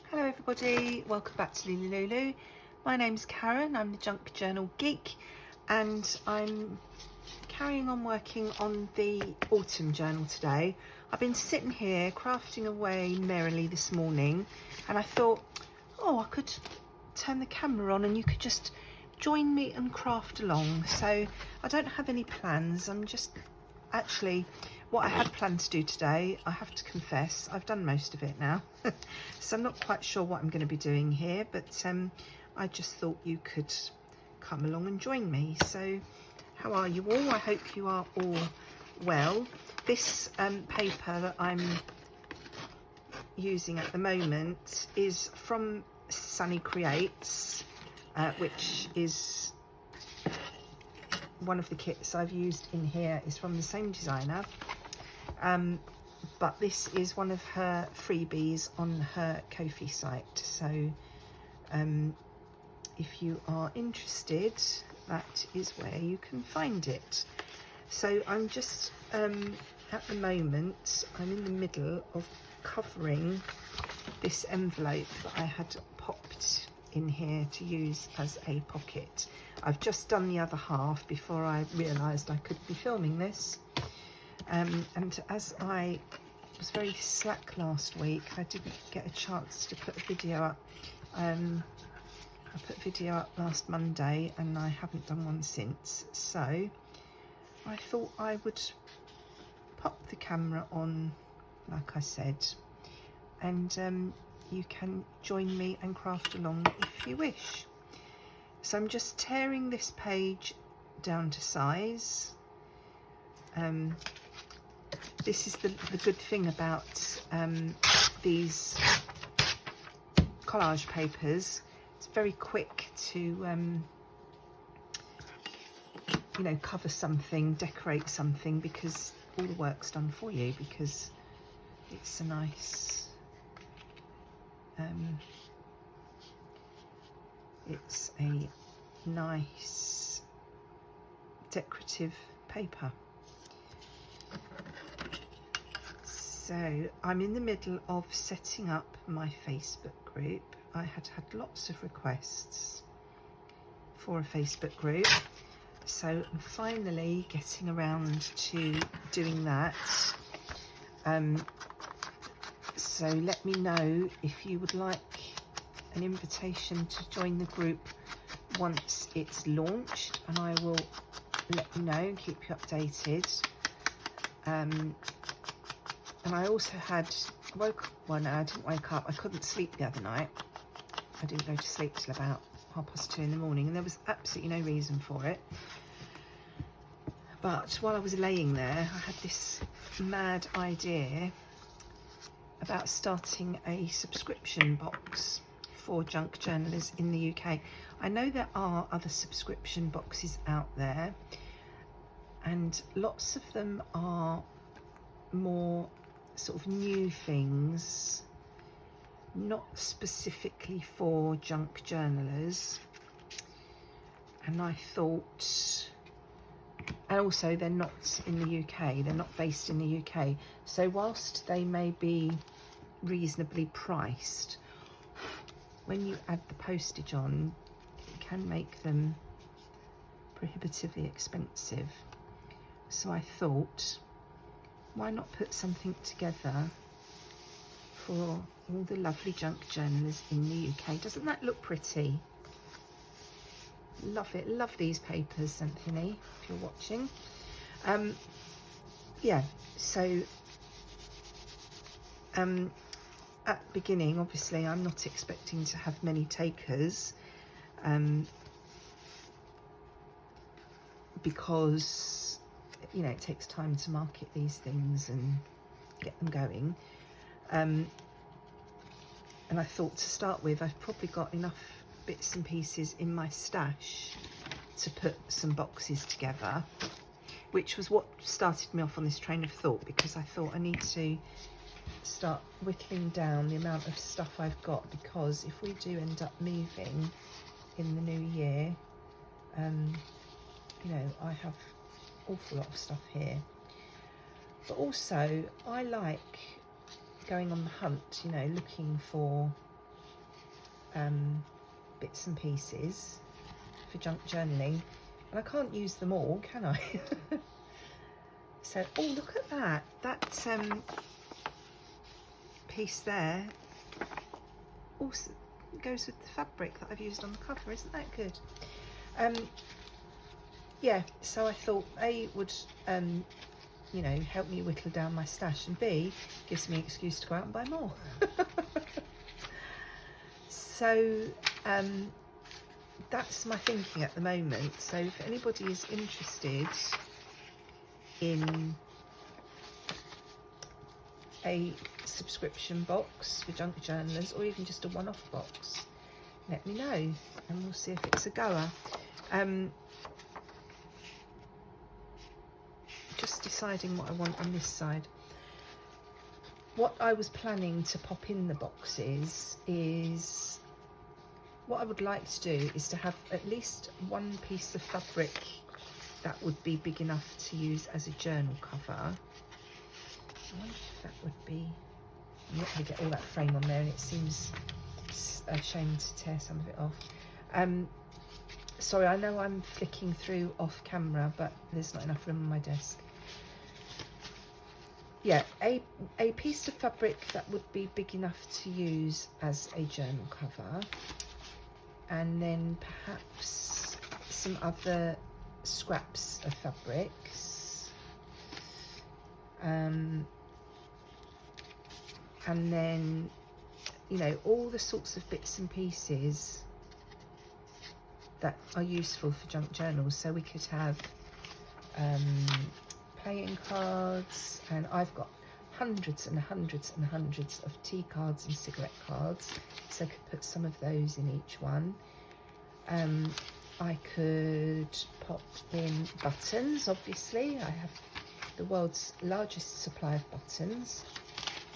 Hello everybody, welcome back to LilyLuLou. My name's Karen, I'm the Junk Journal Geek, and I'm carrying on working on the autumn journal today. I've been sitting here crafting away merrily this morning, and I thought, oh, I could turn the camera on and you could just join me and craft along. So I don't have any plans, I'm just actually, what I had planned to do today, I have to confess, I've done most of it now. So I'm not quite sure what I'm going to be doing here, but I just thought you could come along and join me. So how are you all? I hope you are all well. This paper that I'm using at the moment is from Sunny Creates, which is one of the kits I've used in here is from the same designer, but this is one of her freebies on her Ko-fi site. So if you are interested, that is where you can find it. So I'm just at the moment I'm in the middle of covering this envelope that I had popped in here to use as a pocket. I've just done the other half before I realised I could be filming this, and as I was very slack last week, I didn't get a chance to put a video up. I put a video up last Monday and I haven't done one since, so I thought I would pop the camera on, like I said, and you can join me and craft along if you wish. So I'm just tearing this page down to size. This is the good thing about these collage papers. It's very quick to you know, cover something, decorate something, because all the work's done for you, because it's a nice it's a nice decorative paper. So I'm in the middle of setting up my Facebook group. I had lots of requests for a Facebook group, so I'm finally getting around to doing that. So let me know if you would like an invitation to join the group once it's launched, and I will let you know and keep you updated. And I also had well, no, I didn't wake up. I couldn't sleep the other night. I didn't go to sleep till about 2:30 in the morning, and there was absolutely no reason for it. But while I was laying there, I had this mad idea about starting a subscription box for junk journalists in the UK. I know there are other subscription boxes out there, and lots of them are more sort of new things, not specifically for junk journalers. And I thought, and also they're not in the UK, they're not based in the UK, so whilst they may be reasonably priced, when you add the postage on, it can make them prohibitively expensive. So I thought, why not put something together for all the lovely junk journalists in the UK? Doesn't that look pretty? Love it. Love these papers, Anthony, if you're watching. Yeah, so at the beginning, obviously, I'm not expecting to have many takers, because, you know, it takes time to market these things and get them going. And I thought, to start with, I've probably got enough bits and pieces in my stash to put some boxes together, which was what started me off on this train of thought, because I thought I need to start whittling down the amount of stuff I've got, because if we do end up moving in the new year, you know, I have an awful lot of stuff here. But also, I like going on the hunt, you know, looking for bits and pieces for junk journaling, and I can't use them all, can I? So, oh, look at that. That piece there also goes with the fabric that I've used on the cover. Isn't that good? Yeah, so I thought A would, you know, help me whittle down my stash, and B gives me an excuse to go out and buy more. So that's my thinking at the moment. So if anybody is interested in a subscription box for junk journalers, or even just a one-off box, let me know and we'll see if it's a goer. Just deciding what I want on this side. What I was planning to pop in the boxes is, what I would like to do is to have at least one piece of fabric that would be big enough to use as a journal cover. I wonder if that would be, I'm not going to get all that frame on there, and it seems a shame to tear some of it off. Sorry, I know I'm flicking through off camera, but there's not enough room on my desk. Yeah, a piece of fabric that would be big enough to use as a journal cover, and then perhaps some other scraps of fabrics, and then, you know, all the sorts of bits and pieces that are useful for junk journals. So we could have playing cards, and I've got hundreds and hundreds and hundreds of tea cards and cigarette cards, so I could put some of those in each one. I could pop in buttons, obviously. I have the world's largest supply of buttons.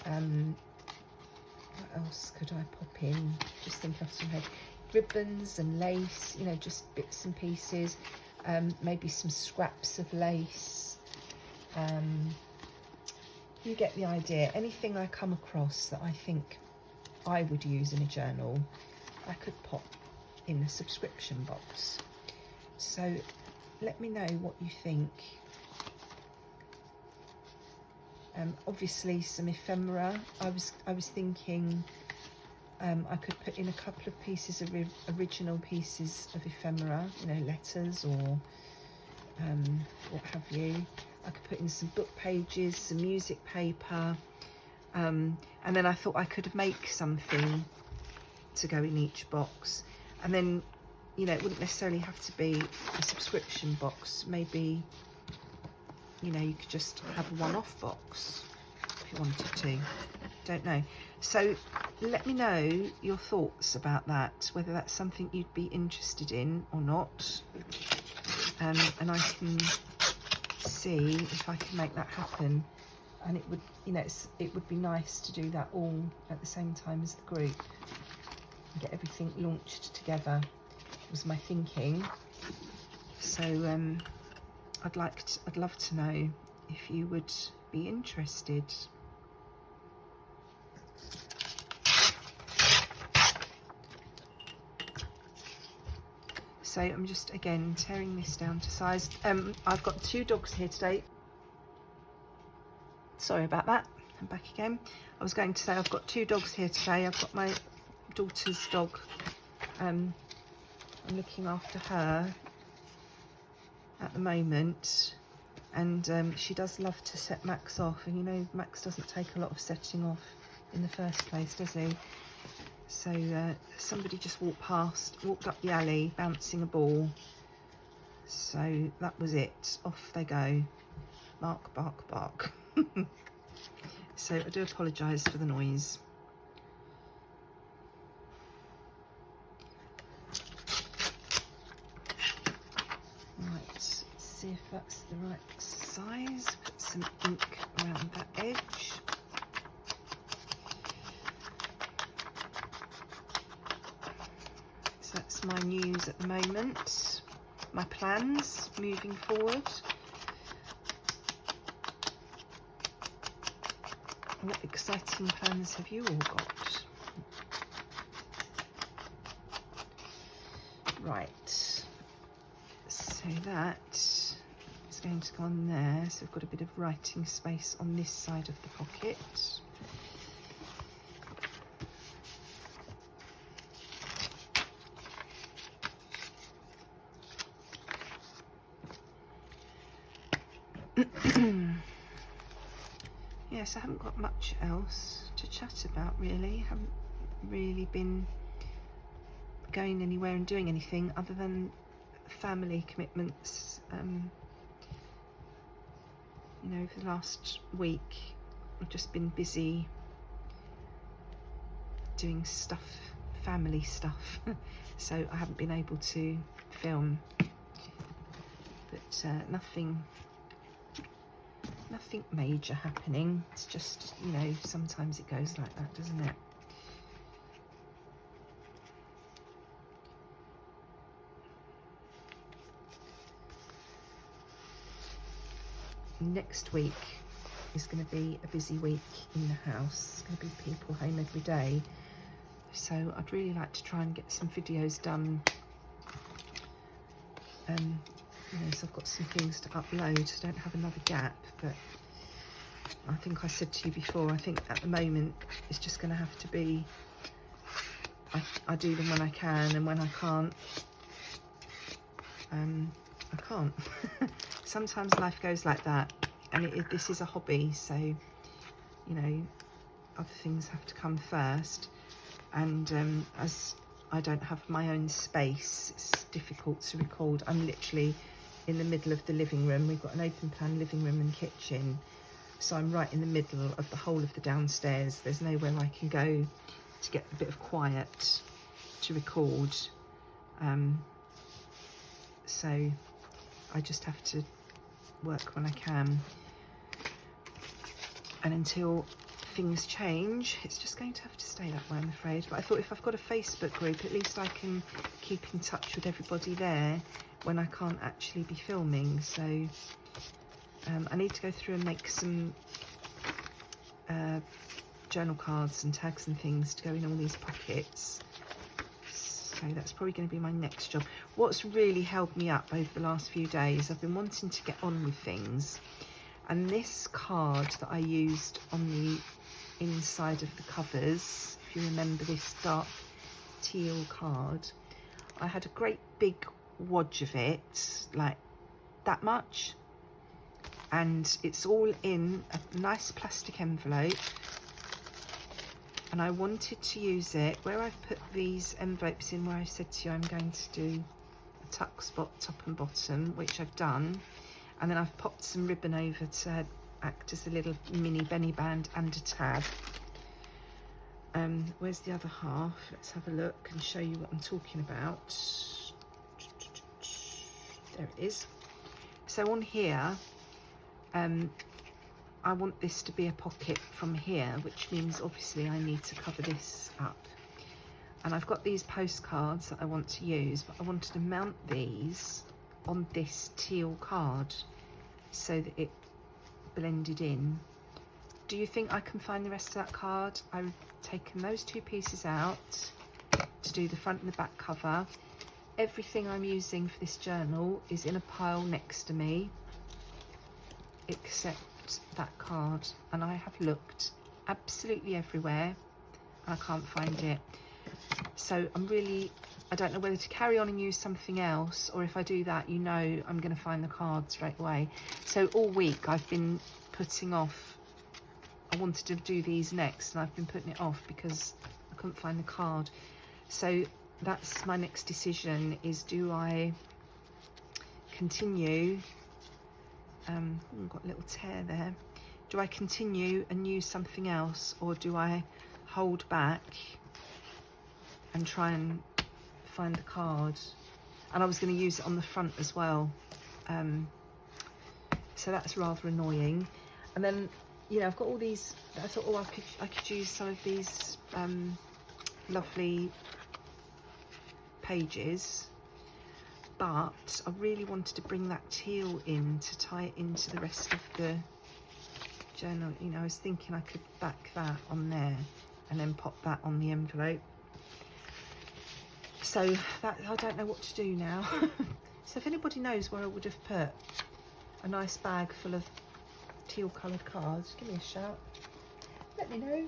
What else could I pop in? Just thinking off some head. Ribbons and lace, you know, just bits and pieces. Maybe some scraps of lace. You get the idea. Anything I come across that I think I would use in a journal, I could pop in a subscription box. So let me know what you think. Obviously some ephemera. I was thinking I could put in a couple of pieces of original pieces of ephemera, you know, letters or what have you. I could put in some book pages, some music paper, and then I thought I could make something to go in each box. And then, you know, it wouldn't necessarily have to be a subscription box. Maybe, you know, you could just have a one-off box if you wanted to. Don't know. So let me know your thoughts about that, whether that's something you'd be interested in or not, and I can see if I can make that happen. And it would, you know, it would be nice to do that all at the same time as the group and get everything launched together, was my thinking. So I'd love to know if you would be interested. So I'm just, again, tearing this down to size. I've got 2 dogs here today. Sorry about that. I'm back again. I was going to say I've got 2 dogs here today. I've got my daughter's dog. I'm looking after her at the moment. And she does love to set Max off. And you know, Max doesn't take a lot of setting off in the first place, does he? So somebody just walked up the alley, bouncing a ball. So that was it. Off they go. Bark, bark, bark. So I do apologise for the noise. Right, let's see if that's the right size. Put some ink around that edge. So that's my news at the moment, my plans moving forward. What exciting plans have you all got? Right, so that is going to go on there. So we've got a bit of writing space on this side of the pocket. Yes, I haven't got much else to chat about really. I haven't really been going anywhere and doing anything other than family commitments. You know, for the last week I've just been busy doing stuff, family stuff, so I haven't been able to film, but nothing major happening. It's just, you know, sometimes it goes like that, doesn't it? Next week is going to be a busy week in the house. It's going to be people home every day, so I'd really like to try and get some videos done. You know, so I've got some things to upload. I don't have another gap, but I think I said to you before, I think at the moment it's just going to have to be, I do them when I can, and when I can't, I can't. Sometimes life goes like that, and this is a hobby, so, you know, other things have to come first, and as I don't have my own space, it's difficult to record. I'm literally in the middle of the living room. We've got an open plan living room and kitchen, so I'm right in the middle of the whole of the downstairs. There's nowhere I can go to get a bit of quiet to record, so I just have to work when I can, and until things change it's just going to have to stay that way, I'm afraid. But I thought if I've got a Facebook group, at least I can keep in touch with everybody there when I can't actually be filming. So I need to go through and make some journal cards and tags and things to go in all these pockets. So that's probably going to be my next job. What's really held me up over the last few days, I've been wanting to get on with things, and this card that I used on the inside of the covers, if you remember this dark teal card, I had a great big wodge of it, like that much, and it's all in a nice plastic envelope, and I wanted to use it where I've put these envelopes in, where I said to you I'm going to do a tuck spot top and bottom, which I've done, and then I've popped some ribbon over to act as a little mini Benny band and a tab. Where's the other half? Let's have a look and show you what I'm talking about. There it is. So on here, I want this to be a pocket from here, which means obviously I need to cover this up. And I've got these postcards that I want to use, but I wanted to mount these on this teal card so that it blended in. Do you think I can find the rest of that card? I've taken those two pieces out to do the front and the back cover. Everything I'm using for this journal is in a pile next to me, except that card, and I have looked absolutely everywhere and I can't find it. So I don't know whether to carry on and use something else, or if I do that, you know, I'm going to find the card straight away. So all week I've been putting off, I wanted to do these next, and I've been putting it off because I couldn't find the card. So that's my next decision, is do I continue, I've got a little tear there, do I continue and use something else, or do I hold back and try and find the card? And I was going to use it on the front as well, so that's rather annoying. And then, you know, I've got all these, I thought, oh, I could use some of these lovely pages, but I really wanted to bring that teal in to tie it into the rest of the journal. You know, I was thinking I could back that on there and then pop that on the envelope. So that, I don't know what to do now. So if anybody knows where I would have put a nice bag full of teal coloured cards, give me a shout. Let me know.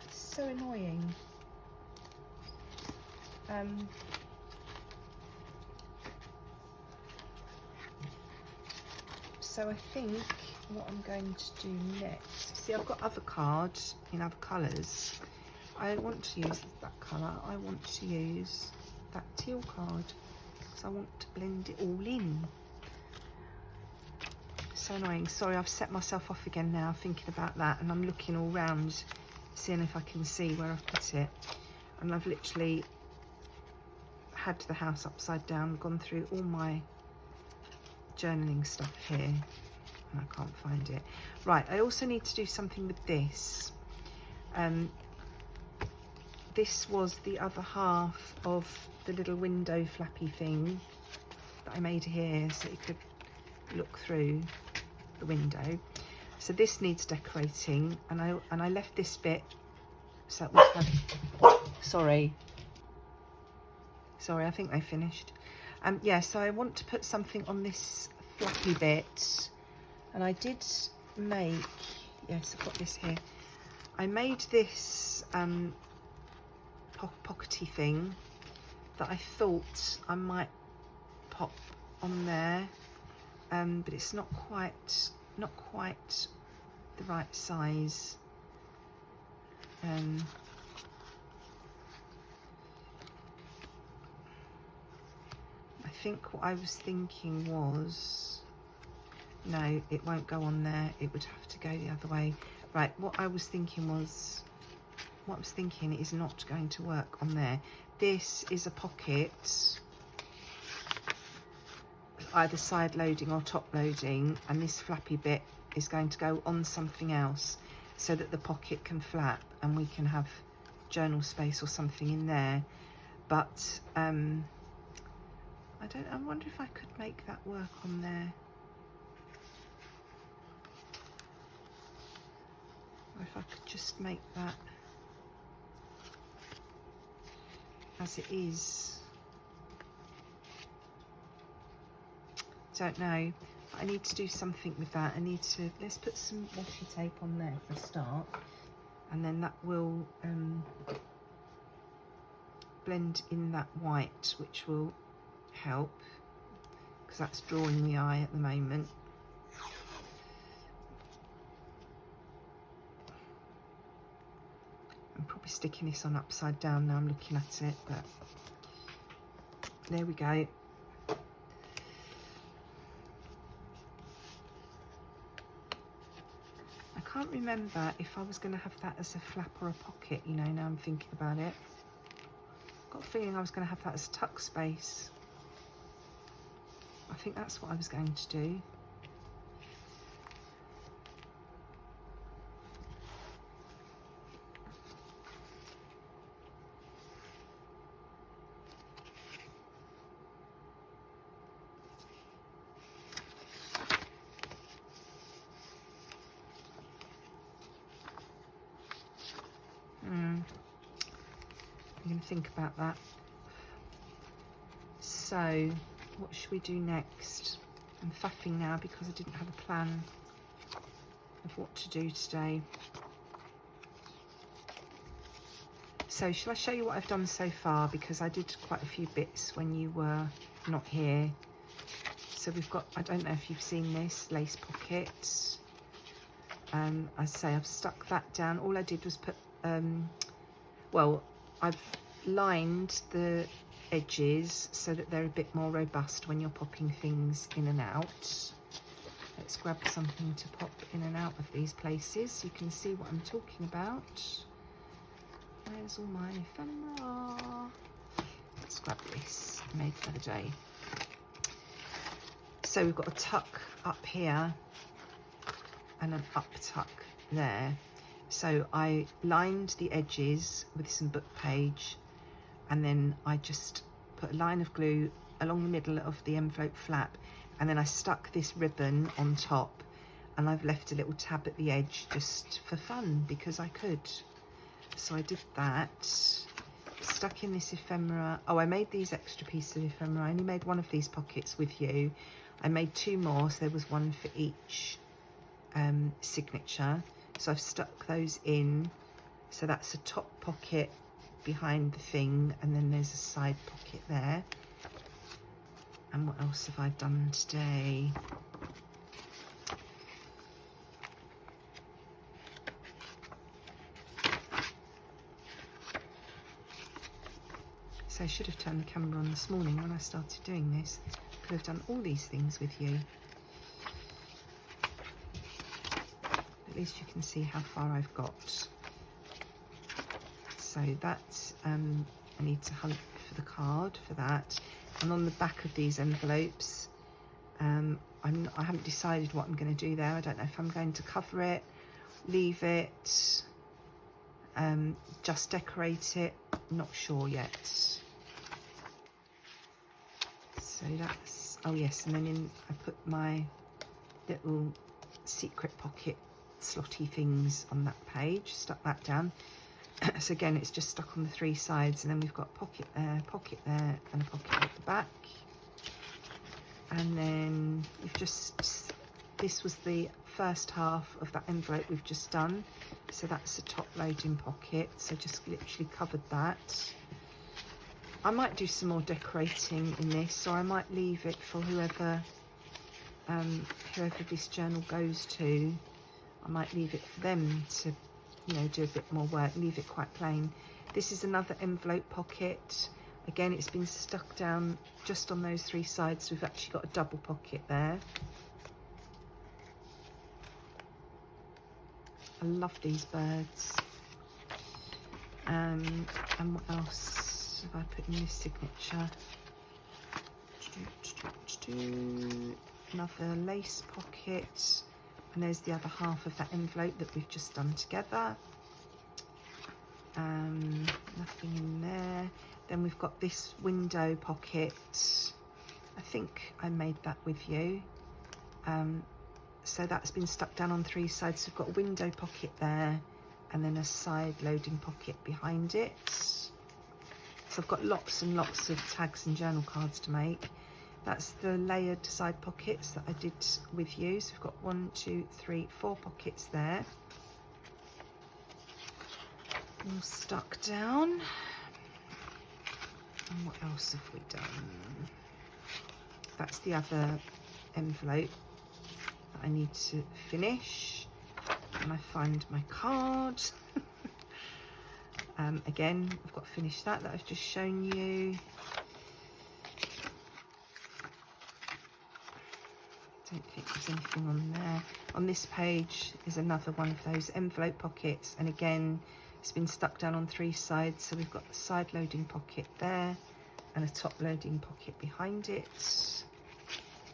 It's so annoying. So I think what I'm going to do next, see, I've got other cards in other colours. I want to use that colour. I want to use that teal card because I want to blend it all in. So annoying. Sorry, I've set myself off again now thinking about that, and I'm looking all round seeing if I can see where I've put it, and I've literally had the house upside down, gone through all my journaling stuff here, and I can't find it. Right, I also need to do something with this. This was the other half of the little window flappy thing that I made here so you could look through the window. So this needs decorating, and I left this bit so it would have, sorry, I think they finished. Yeah, so I want to put something on this flappy bit, and I did make, yes, I've got this here. I made this pockety thing that I thought I might pop on there, but it's not quite the right size. I think what I was thinking was, no, it won't go on there, it would have to go the other way. Right, what I was thinking is not going to work on there. This is a pocket, either side loading or top loading, and this flappy bit is going to go on something else so that the pocket can flap and we can have journal space or something in there. But I wonder if I could make that work on there. Or if I could just make that as it is. Don't know. But I need to do something with that. Let's put some washi tape on there for a start, and then that will blend in that white, which will help because that's drawing the eye at the moment. I'm probably sticking this on upside down now I'm looking at it, but there we go. I can't remember if I was going to have that as a flap or a pocket, you know, now I'm thinking about it. I've got a feeling I was going to have that as tuck space. I think that's what I was going to do. I'm going to think about that. So, what should we do next? I'm faffing now because I didn't have a plan of what to do today. So, shall I show you what I've done so far? Because I did quite a few bits when you were not here. So we've got, I don't know if you've seen this, lace pocket. I say I've stuck that down. All I did was put, well, I've lined the edges so that they're a bit more robust when you're popping things in and out. Let's grab something to pop in and out of these places so you can see what I'm talking about. Where's all my ephemera? Let's grab this, made for the day. So we've got a tuck up here and an up tuck there. So I lined the edges with some book page, and then I just put a line of glue along the middle of the envelope flap, and then I stuck this ribbon on top, and I've left a little tab at the edge just for fun because I could. So I did that, stuck in this ephemera. Oh, I made these extra pieces of ephemera. I only made one of these pockets with you. I made 2 more, so there was one for each signature. So I've stuck those in. So that's a top pocket behind the thing, and then there's a side pocket there. And what else have I done today? So I should have turned the camera on this morning when I started doing this. I could have done all these things with you. At least you can see how far I've got. So that, I need to hunt for the card for that. And on the back of these envelopes, I haven't decided what I'm going to do there. I don't know if I'm going to cover it, leave it, just decorate it. Not sure yet. So that's, oh yes, and then I put my little secret pocket slotty things on that page, stuck that down. So again, it's just stuck on the 3 sides, and then we've got pocket there, and a pocket at the back. And then we've just, this was the first half of that envelope we've just done. So that's the top loading pocket. So just literally covered that. I might do some more decorating in this, or I might leave it for whoever this journal goes to. I might leave it for them to, you know, do a bit more work, leave it quite plain. This is another envelope pocket. Again, it's been stuck down just on those 3 sides, so we've actually got a double pocket there. I love these birds. And what else have I put in this signature? Another lace pocket. And there's the other half of that envelope that we've just done together. Nothing in there. Then we've got this window pocket. I think I made that with you. So that's been stuck down on 3 sides. So we've got a window pocket there, and then a side loading pocket behind it. So I've got lots and lots of tags and journal cards to make. That's the layered side pockets that I did with you. So we've got 1, 2, 3, 4 pockets there. All stuck down. And what else have we done? That's the other envelope that I need to finish. And I find my card. Again, I've got to finish that I've just shown you. Don't think there's anything on there. On this page is another one of those envelope pockets, and again it's been stuck down on 3 sides, so we've got the side loading pocket there and a top loading pocket behind it.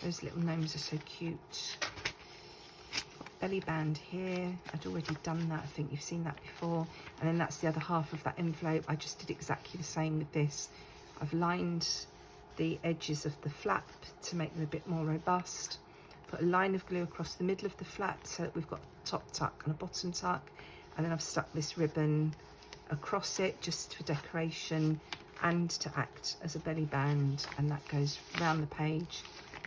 Those little gnomes are so cute. Belly band here, I'd already done that, I think you've seen that before. And then that's the other half of that envelope. I just did exactly the same with this. I've lined the edges of the flap to make them a bit more robust. Put a line of glue across the middle of the flap so that we've got a top tuck and a bottom tuck, and then I've stuck this ribbon across it just for decoration and to act as a belly band, and that goes around the page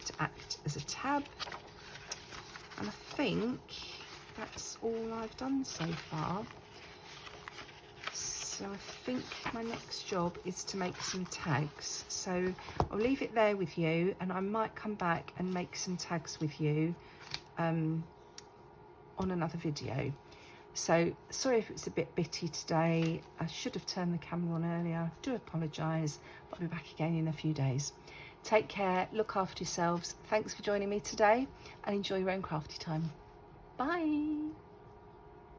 to act as a tab. And I think that's all I've done so far. So I think my next job is to make some tags. So I'll leave it there with you, and I might come back and make some tags with you on another video. So sorry if it's a bit bitty today. I should have turned the camera on earlier. I do apologise, but I'll be back again in a few days. Take care, look after yourselves. Thanks for joining me today, and enjoy your own crafty time. Bye.